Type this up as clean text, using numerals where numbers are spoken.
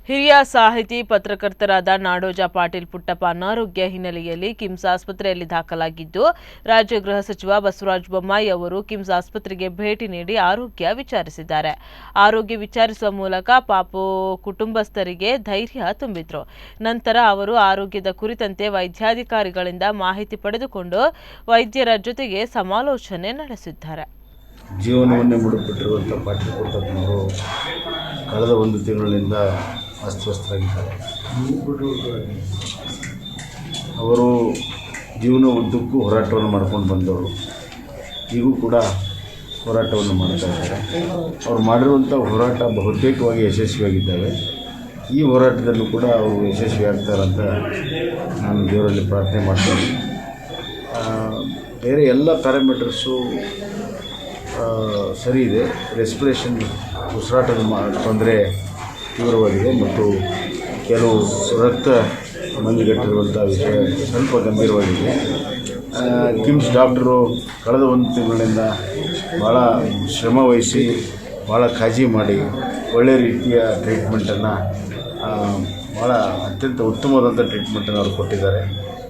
ಹಿರಿಯ ಸಾಹಿತಿ ಪತ್ರಕರ್ತರಾದ ನಾಡೋಜ ಪಾಟೀಲ್ ಪುಟ್ಟಪ್ಪ ಅನಾರೋಗ್ಯ ಹಿನ್ನೆಲೆಯಲ್ಲಿ ಕಿಮ್ಸ್ ಆಸ್ಪತ್ರೆಯಲ್ಲಿ ದಾಖಲಾಗಿದ್ದು, ರಾಜ್ಯ ಗೃಹ ಸಚಿವ ಬಸವರಾಜ ಬೊಮ್ಮಾಯಿ ಅವರು ಕಿಮ್ಸ್ ಆಸ್ಪತ್ರೆಗೆ ಭೇಟಿ ನೀಡಿ ಆರೋಗ್ಯ ವಿಚಾರಿಸಿದ್ದಾರೆ. ಆರೋಗ್ಯ ವಿಚಾರಿಸುವ ಮೂಲಕ ಪಾಪು ಕುಟುಂಬಸ್ಥರಿಗೆ ಧೈರ್ಯ ತುಂಬಿದ್ರು. ನಂತರ ಅವರು ಆರೋಗ್ಯದ ಕುರಿತಂತೆ ವೈದ್ಯಾಧಿಕಾರಿಗಳಿಂದ ಮಾಹಿತಿ ಪಡೆದುಕೊಂಡು ವೈದ್ಯರ ಜೊತೆಗೆ ಸಮಾಲೋಚನೆ ನಡೆಸಿದ್ದಾರೆ. ಜೀವನವನ್ನೇ ಮುಡುಪಿಟ್ಟಿರುವಂಥ ಪಾಟೀಲ್ ಪುಟ್ಟಪ್ಪನವರು ಕಳೆದ 1 ತಿಂಗಳಿನಿಂದ ಅಸ್ವಸ್ಥರಾಗಿದ್ದಾರೆ. ಅವರು ಜೀವನ ಉದ್ದಕ್ಕೂ ಹೋರಾಟವನ್ನು ಮಾಡ್ಕೊಂಡು ಬಂದವರು. ಈಗೂ ಕೂಡ ಹೋರಾಟವನ್ನು ಮಾಡ್ತಾ ಇದ್ದಾರೆ. ಅವ್ರು ಮಾಡಿರುವಂಥ ಹೋರಾಟ ಬಹುತೇಕವಾಗಿ ಯಶಸ್ವಿಯಾಗಿದ್ದಾವೆ. ಈ ಹೋರಾಟದಲ್ಲೂ ಕೂಡ ಅವರು ಯಶಸ್ವಿ ಆಗ್ತಾರಂತ ನಾನು ದೇವರಲ್ಲಿ ಪ್ರಾರ್ಥನೆ ಮಾಡ್ತೀನಿ. ಬೇರೆ ಎಲ್ಲ ಪ್ಯಾರಾಮೀಟರ್ಸು ಸರಿ ಇದೆ. ರೆಸ್ಪಿರೇಷನ್ ಉಸಿರಾಟದ ತೊಂದರೆ ತೀವ್ರವಾಗಿದೆ ಮತ್ತು ಕೆಲವು ರಕ್ತ ಮಂಜುಗಟ್ಟಿರುವಂಥ ವಿಷಯ ಸ್ವಲ್ಪ ಗಂಭೀರವಾಗಿದೆ. ಕಿಮ್ಸ್ ಡಾಕ್ಟರು ಕಳೆದ 1 ತಿಂಗಳಿಂದ ಭಾಳ ಶ್ರಮ ವಹಿಸಿ ಭಾಳ ಕಾಳಜಿ ಮಾಡಿ ಒಳ್ಳೆಯ ರೀತಿಯ ಟ್ರೀಟ್ಮೆಂಟನ್ನು ಭಾಳ ಅತ್ಯಂತ ಉತ್ತಮವಾದಂಥ ಟ್ರೀಟ್ಮೆಂಟನ್ನು ಅವರು ಕೊಟ್ಟಿದ್ದಾರೆ.